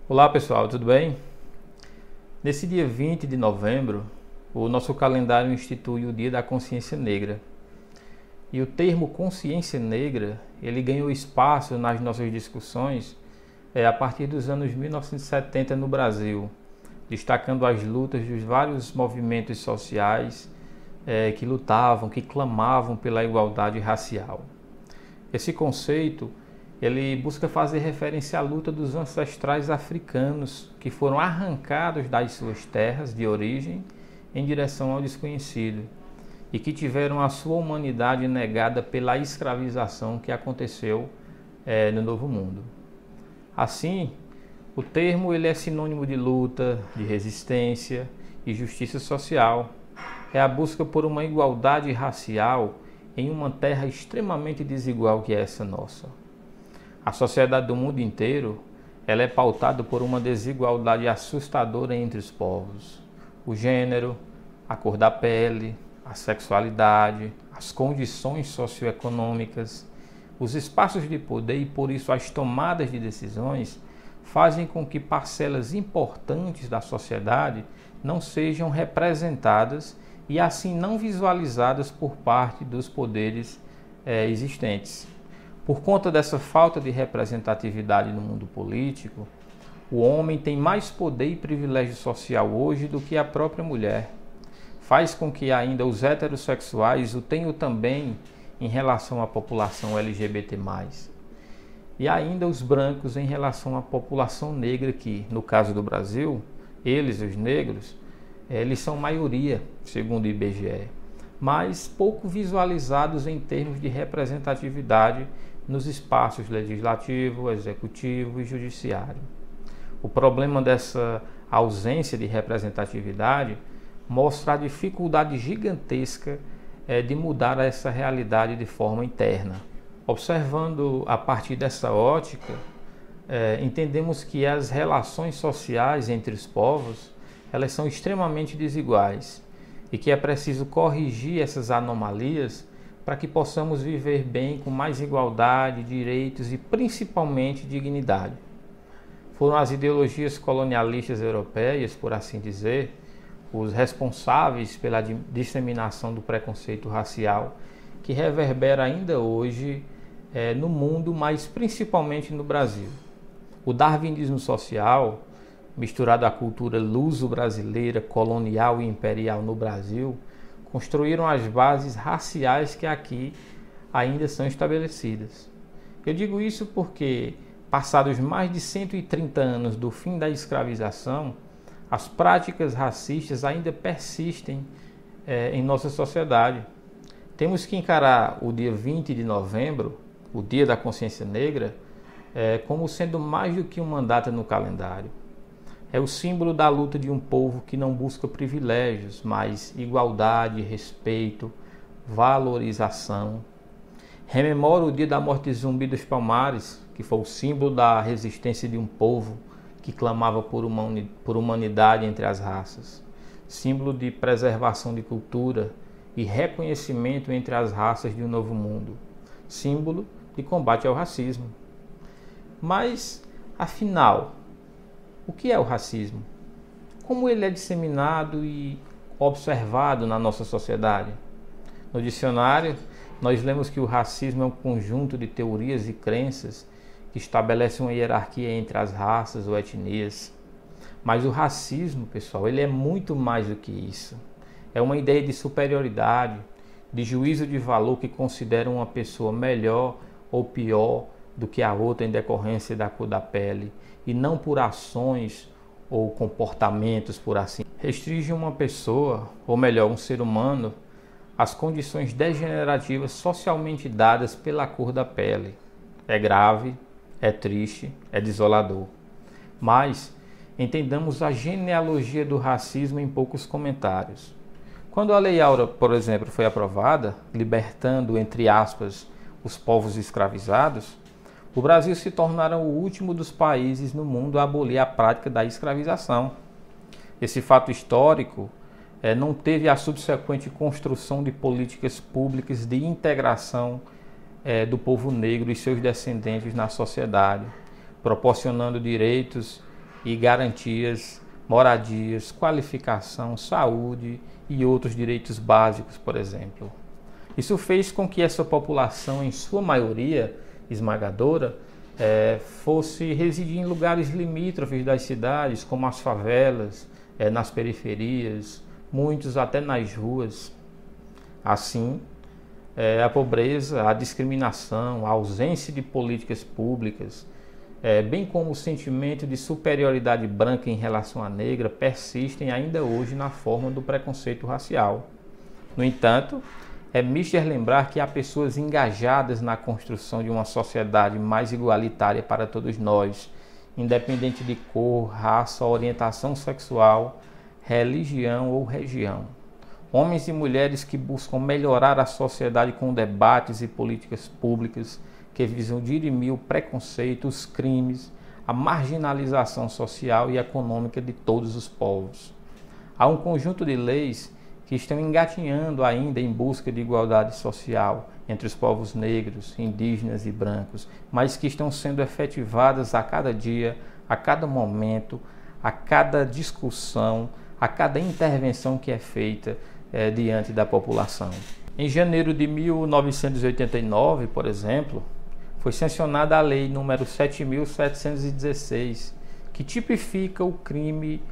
Olá pessoal, tudo bem? Nesse dia 20 de novembro, o nosso calendário institui o Dia da Consciência Negra. E o termo consciência negra, ele ganhou espaço nas nossas discussões a partir dos anos 1970 no Brasil, destacando as lutas dos vários movimentos sociais que lutavam, que clamavam pela igualdade racial. Esse conceito ele busca fazer referência à luta dos ancestrais africanos que foram arrancados das suas terras de origem em direção ao desconhecido e que tiveram a sua humanidade negada pela escravização que aconteceu no Novo Mundo. Assim, o termo ele é sinônimo de luta, de resistência e justiça social. É a busca por uma igualdade racial em uma terra extremamente desigual que é essa nossa. A sociedade do mundo inteiro ela é pautada por uma desigualdade assustadora entre os povos. O gênero, a cor da pele, a sexualidade, as condições socioeconômicas, os espaços de poder e, por isso, as tomadas de decisões fazem com que parcelas importantes da sociedade não sejam representadas e, assim, não visualizadas por parte dos poderes existentes. Por conta dessa falta de representatividade no mundo político, o homem tem mais poder e privilégio social hoje do que a própria mulher. Faz com que ainda os heterossexuais o tenham também em relação à população LGBT+. E ainda os brancos em relação à população negra que, no caso do Brasil, eles, os negros, eles são maioria, segundo o IBGE, mas pouco visualizados em termos de representatividade nos espaços legislativo, executivo e judiciário. O problema dessa ausência de representatividade mostra a dificuldade gigantesca de mudar essa realidade de forma interna. Observando a partir dessa ótica, entendemos que as relações sociais entre os povos elas são extremamente desiguais e que é preciso corrigir essas anomalias para que possamos viver bem com mais igualdade, direitos e principalmente dignidade. Foram as ideologias colonialistas europeias, por assim dizer, os responsáveis pela disseminação do preconceito racial que reverbera ainda hoje no mundo, mas principalmente no Brasil. O darwinismo social, misturado à cultura luso-brasileira, colonial e imperial no Brasil, construíram as bases raciais que aqui ainda são estabelecidas. Eu digo isso porque, passados mais de 130 anos do fim da escravização, as práticas racistas ainda persistem em nossa sociedade. Temos que encarar o dia 20 de novembro, o Dia da Consciência Negra, como sendo mais do que uma data no calendário. É o símbolo da luta de um povo que não busca privilégios, mas igualdade, respeito, valorização. Rememora o dia da morte de Zumbi dos Palmares, que foi o símbolo da resistência de um povo que clamava por humanidade entre as raças. Símbolo de preservação de cultura e reconhecimento entre as raças de um novo mundo. Símbolo de combate ao racismo. Mas, afinal, o que é o racismo? Como ele é disseminado e observado na nossa sociedade? No dicionário, nós lemos que o racismo é um conjunto de teorias e crenças que estabelece uma hierarquia entre as raças ou etnias. Mas o racismo, pessoal, ele é muito mais do que isso. É uma ideia de superioridade, de juízo de valor que considera uma pessoa melhor ou pior do que a outra em decorrência da cor da pele, e não por ações ou comportamentos, por assim. Restringe uma pessoa, ou melhor, um ser humano, às condições degenerativas socialmente dadas pela cor da pele. É grave, é triste, é desolador. Mas entendamos a genealogia do racismo em poucos comentários. Quando a Lei Áurea, por exemplo, foi aprovada, libertando, entre aspas, os povos escravizados, o Brasil se tornara o último dos países no mundo a abolir a prática da escravização. Esse fato histórico não teve a subsequente construção de políticas públicas de integração do povo negro e seus descendentes na sociedade, proporcionando direitos e garantias, moradias, qualificação, saúde e outros direitos básicos, por exemplo. Isso fez com que essa população, em sua maioria esmagadora, fosse residir em lugares limítrofes das cidades, como as favelas, nas periferias, muitos até nas ruas. Assim, a pobreza, a discriminação, a ausência de políticas públicas, bem como o sentimento de superioridade branca em relação à negra, persistem ainda hoje na forma do preconceito racial. No entanto, é mister lembrar que há pessoas engajadas na construção de uma sociedade mais igualitária para todos nós, independente de cor, raça, orientação sexual, religião ou região. Homens e mulheres que buscam melhorar a sociedade com debates e políticas públicas que visam dirimir o preconceito, os crimes, a marginalização social e econômica de todos os povos. Há um conjunto de leis que estão engatinhando ainda em busca de igualdade social entre os povos negros, indígenas e brancos, mas que estão sendo efetivadas a cada dia, a cada momento, a cada discussão, a cada intervenção que é feita diante da população. Em janeiro de 1989, por exemplo, foi sancionada a Lei número 7.716, que tipifica o crime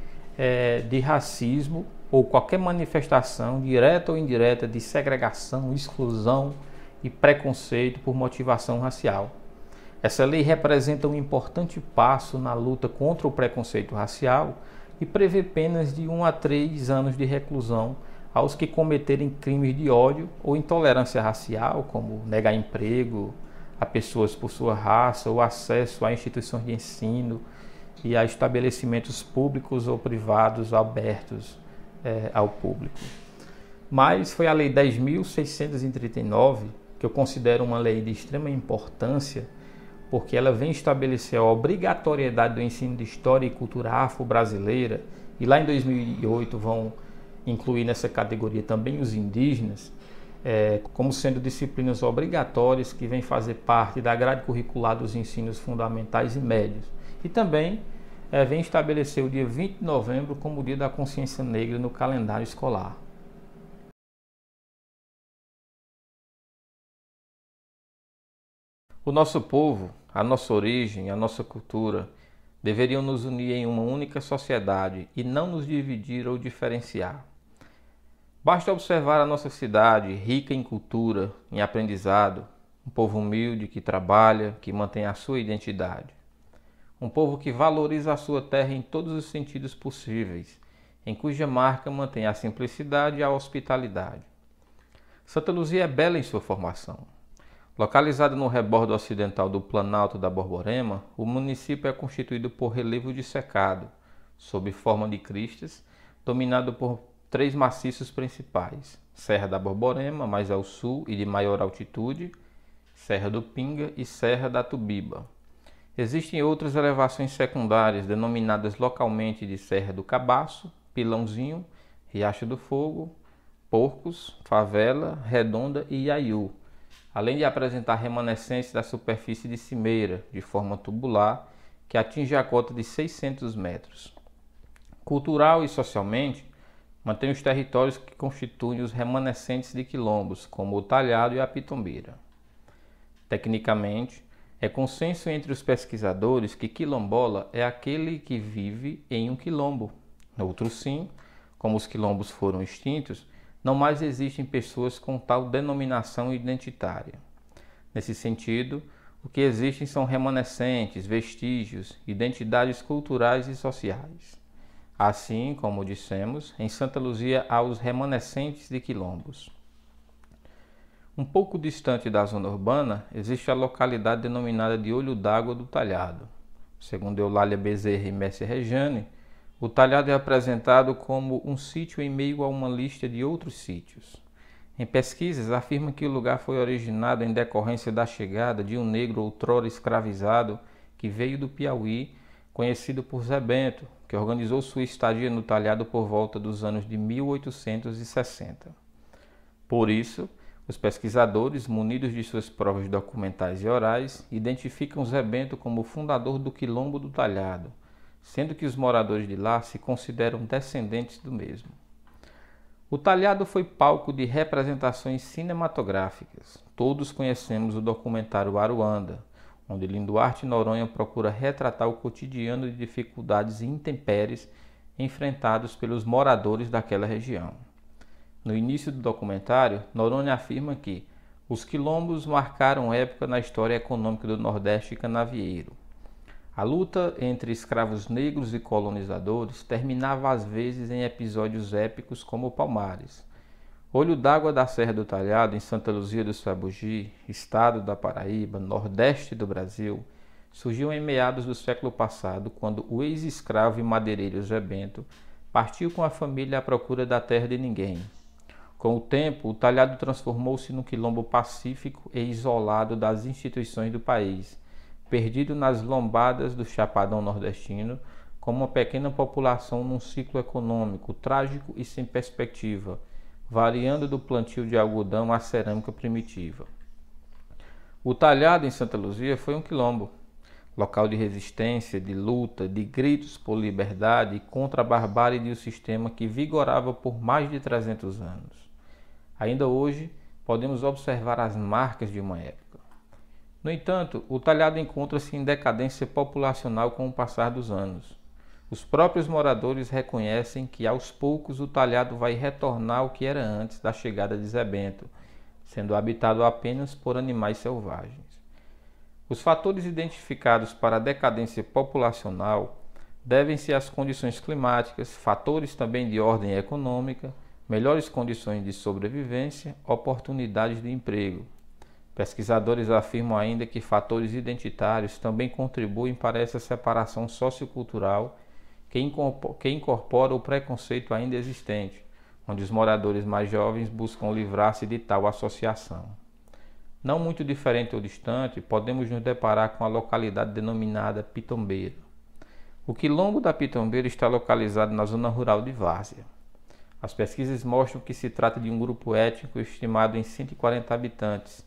de racismo ou qualquer manifestação, direta ou indireta, de segregação, exclusão e preconceito por motivação racial. Essa lei representa um importante passo na luta contra o preconceito racial e prevê penas de 1 a 3 anos de reclusão aos que cometerem crimes de ódio ou intolerância racial, como negar emprego a pessoas por sua raça ou acesso a instituições de ensino e a estabelecimentos públicos ou privados abertos ao público. Mas foi a Lei 10.639 que eu considero uma lei de extrema importância, porque ela vem estabelecer a obrigatoriedade do ensino de História e Cultura Afro-Brasileira, e lá em 2008 vão incluir nessa categoria também os indígenas, como sendo disciplinas obrigatórias que vêm fazer parte da grade curricular dos ensinos fundamentais e médios. E também vem estabelecer o dia 20 de novembro como o Dia da Consciência Negra no calendário escolar. O nosso povo, a nossa origem, a nossa cultura deveriam nos unir em uma única sociedade e não nos dividir ou diferenciar. Basta observar a nossa cidade, rica em cultura, em aprendizado, um povo humilde que trabalha, que mantém a sua identidade. Um povo que valoriza a sua terra em todos os sentidos possíveis, em cuja marca mantém a simplicidade e a hospitalidade. Santa Luzia é bela em sua formação. Localizada no rebordo ocidental do Planalto da Borborema, o município é constituído por relevo dissecado, sob forma de cristas, dominado por 3 maciços principais: Serra da Borborema, mais ao sul e de maior altitude, Serra do Pinga e Serra da Tubiba. Existem outras elevações secundárias, denominadas localmente de Serra do Cabaço, Pilãozinho, Riacho do Fogo, Porcos, Favela, Redonda e Iaiú, além de apresentar remanescentes da superfície de cimeira, de forma tubular, que atinge a cota de 600 metros. Cultural e socialmente, mantém os territórios que constituem os remanescentes de quilombos, como o Talhado e a Pitombeira. Tecnicamente, é consenso entre os pesquisadores que quilombola é aquele que vive em um quilombo. Outros sim, como os quilombos foram extintos, não mais existem pessoas com tal denominação identitária. Nesse sentido, o que existem são remanescentes, vestígios, identidades culturais e sociais. Assim, como dissemos, em Santa Luzia há os remanescentes de quilombos. Um pouco distante da zona urbana, existe a localidade denominada de Olho d'Água do Talhado. Segundo Eulália Bezerra e Messi Rejane, o Talhado é apresentado como um sítio em meio a uma lista de outros sítios. Em pesquisas, afirma que o lugar foi originado em decorrência da chegada de um negro outrora escravizado que veio do Piauí, conhecido por Zé Bento, que organizou sua estadia no Talhado por volta dos anos de 1860. Por isso, os pesquisadores, munidos de suas provas documentais e orais, identificam Zé Bento como o fundador do Quilombo do Talhado, sendo que os moradores de lá se consideram descendentes do mesmo. O Talhado foi palco de representações cinematográficas. Todos conhecemos o documentário Aruanda, onde Linduarte Noronha procura retratar o cotidiano de dificuldades e intempéries enfrentados pelos moradores daquela região. No início do documentário, Noronha afirma que os quilombos marcaram época na história econômica do Nordeste canavieiro. A luta entre escravos negros e colonizadores terminava às vezes em episódios épicos como o Palmares. Olho d'Água da Serra do Talhado, em Santa Luzia do Sabugi, estado da Paraíba, nordeste do Brasil, surgiu em meados do século passado, quando o ex-escravo e madeireiro Zé Bento partiu com a família à procura da terra de ninguém. Com o tempo, o Talhado transformou-se num quilombo pacífico e isolado das instituições do país, perdido nas lombadas do Chapadão nordestino, como uma pequena população num ciclo econômico trágico e sem perspectiva, variando do plantio de algodão à cerâmica primitiva. O Talhado em Santa Luzia foi um quilombo, local de resistência, de luta, de gritos por liberdade e contra a barbárie de um sistema que vigorava por mais de 300 anos. Ainda hoje, podemos observar as marcas de uma época. No entanto, o Talhado encontra-se em decadência populacional com o passar dos anos. Os próprios moradores reconhecem que aos poucos o Talhado vai retornar ao que era antes da chegada de Zé Bento, sendo habitado apenas por animais selvagens. Os fatores identificados para a decadência populacional devem-se às condições climáticas, fatores também de ordem econômica, melhores condições de sobrevivência, oportunidades de emprego. Pesquisadores afirmam ainda que fatores identitários também contribuem para essa separação sociocultural que incorpora o preconceito ainda existente, onde os moradores mais jovens buscam livrar-se de tal associação. Não muito diferente ou distante, podemos nos deparar com a localidade denominada Pitombeira. O quilombo da Pitombeira está localizado na zona rural de Várzea. As pesquisas mostram que se trata de um grupo étnico estimado em 140 habitantes,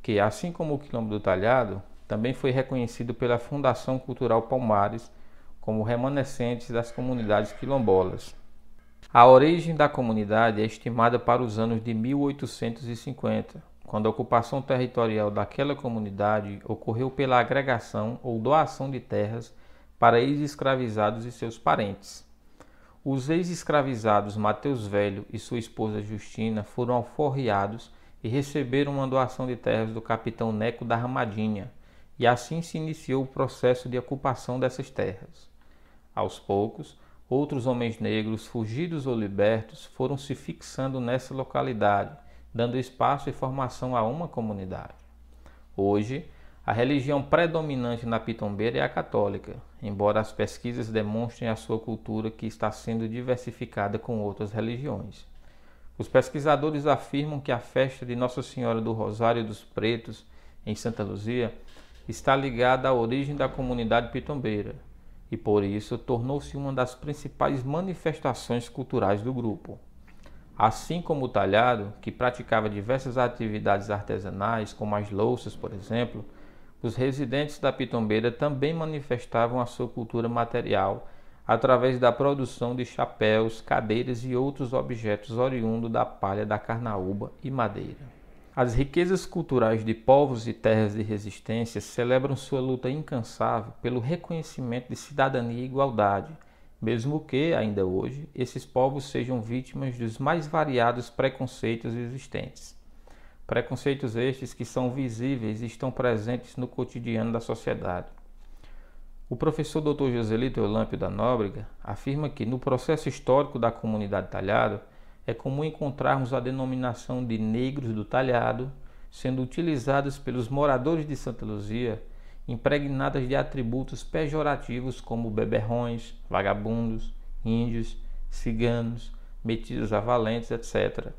que, assim como o Quilombo do Talhado, também foi reconhecido pela Fundação Cultural Palmares como remanescentes das comunidades quilombolas. A origem da comunidade é estimada para os anos de 1850, quando a ocupação territorial daquela comunidade ocorreu pela agregação ou doação de terras para ex-escravizados e seus parentes. Os ex-escravizados Mateus Velho e sua esposa Justina foram alforriados e receberam uma doação de terras do capitão Neco da Ramadinha, e assim se iniciou o processo de ocupação dessas terras. Aos poucos, outros homens negros, fugidos ou libertos, foram se fixando nessa localidade, dando espaço e formação a uma comunidade. Hoje, a religião predominante na Pitombeira é a católica, embora as pesquisas demonstrem a sua cultura que está sendo diversificada com outras religiões. Os pesquisadores afirmam que a festa de Nossa Senhora do Rosário dos Pretos, em Santa Luzia, está ligada à origem da comunidade pitombeira e, por isso, tornou-se uma das principais manifestações culturais do grupo. Assim como o Talhado, que praticava diversas atividades artesanais, como as louças, por exemplo, os residentes da Pitombeira também manifestavam a sua cultura material através da produção de chapéus, cadeiras e outros objetos oriundos da palha da carnaúba e madeira. As riquezas culturais de povos e terras de resistência celebram sua luta incansável pelo reconhecimento de cidadania e igualdade, mesmo que, ainda hoje, esses povos sejam vítimas dos mais variados preconceitos existentes. Preconceitos estes que são visíveis e estão presentes no cotidiano da sociedade. O professor Dr. Joselito Eulâmpio da Nóbrega afirma que, no processo histórico da comunidade Talhado, é comum encontrarmos a denominação de negros do Talhado sendo utilizadas pelos moradores de Santa Luzia, impregnadas de atributos pejorativos como beberrões, vagabundos, índios, ciganos, metidos a valentes, etc.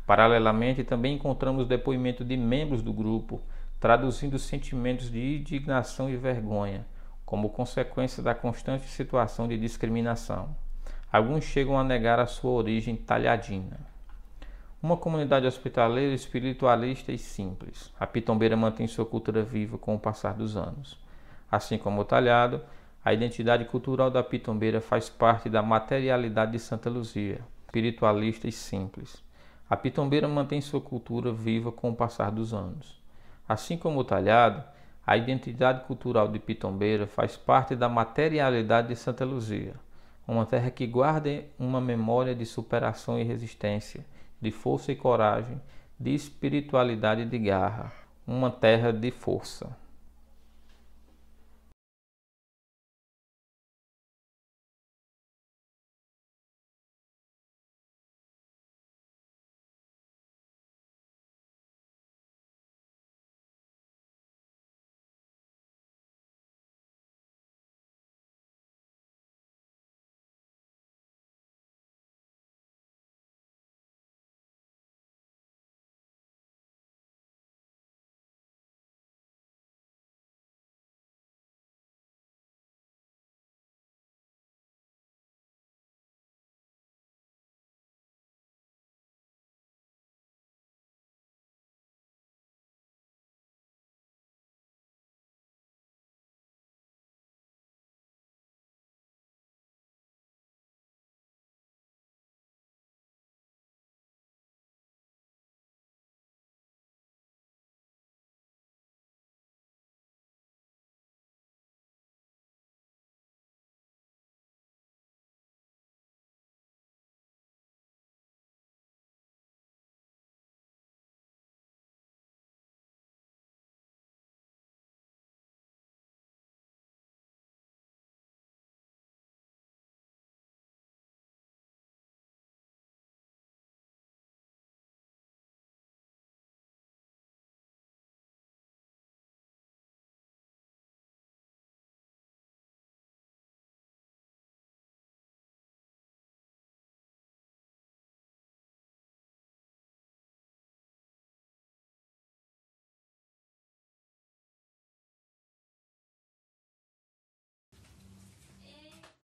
Paralelamente, também encontramos depoimento de membros do grupo, traduzindo sentimentos de indignação e vergonha, como consequência da constante situação de discriminação. Alguns chegam a negar a sua origem talhadina. Uma comunidade hospitaleira, espiritualista e simples. A Pitombeira mantém sua cultura viva com o passar dos anos. Assim como o Talhado, A identidade cultural da Pitombeira faz parte da materialidade de Santa Luzia, espiritualista e simples. A Pitombeira mantém sua cultura viva com o passar dos anos. Assim como o talhado, a identidade cultural de Pitombeira faz parte da materialidade de Santa Luzia, uma terra que guarda uma memória de superação e resistência, de força e coragem, de espiritualidade e de garra, uma terra de força.